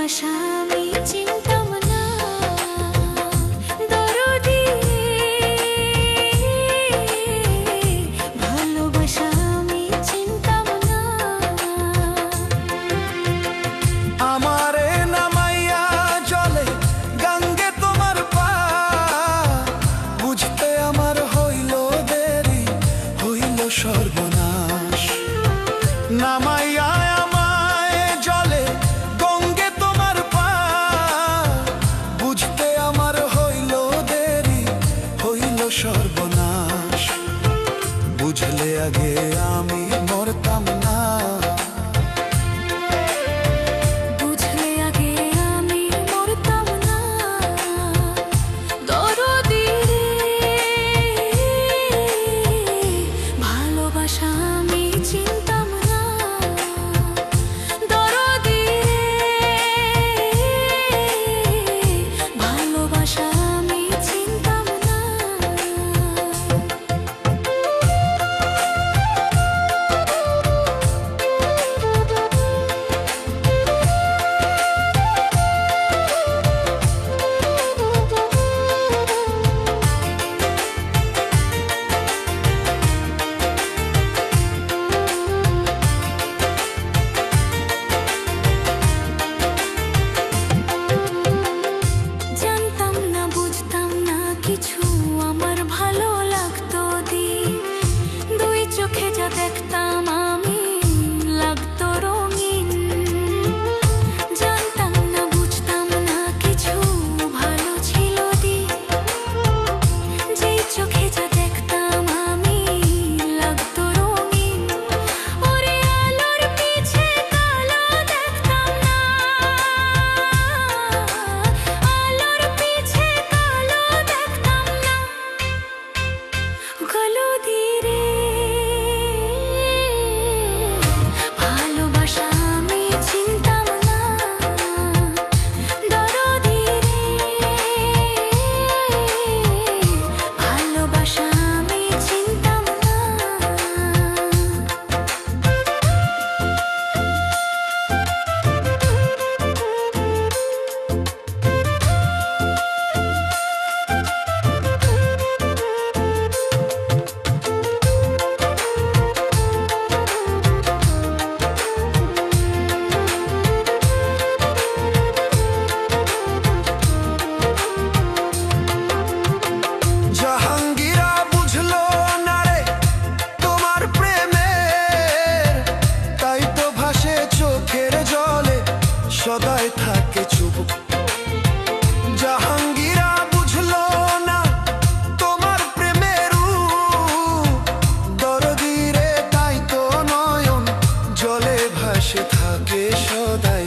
ভালোবাসা আমি চিনতাম না, দরদি ভালোবাসা আমি চিনতাম না। আমারে নামাইয়া জলে গঙ্গে তোমার পা, বুঝতে আমার হইল দেরি, হইল সর্বনাশ। নামাইয়া আমায় জলে গঙ্গে তোমার পা, বুঝতে আমার হইল দেরি, হইল সর্বনাশ। বুঝলে আগে আমি মরতাম না, বুঝলে আগে আমি মরতাম না, দরদি ভালোবাসা আমি চিনতাম না, দরদি ভালোবাসা আমি চিনতাম না। জানতাম না বুঝতাম না কিছু, আমার ভালো লাগতো দিন, দুই চোখে যা দেখতাম আমি লাগতো রঙিন। জানতাম না বুঝতাম না কিছু, ভালো ছিল দিন, যেই চোখে যা দেখতাম আমি লাগতো রঙিন। ওরে আলোর পিছে কালো দেখতাম না, আলোর পিছে কালো দেখতাম না, কালো ধীরে ভালোবাসা আমি চিনতাম না, দরদি ভালোবাসা আমি চিনতাম না। জাহাঙ্গীরা বুঝলো না রে তোমার প্রেমের, তাই তো ভাসে চোখের জলে, সদাই থাকে চুপ। জাহাঙ্গীরা বুঝলো না তোমার প্রেমের রূপ, দরদি রে তাই তো নয়ন জলে ভাসে থাকে সদাই।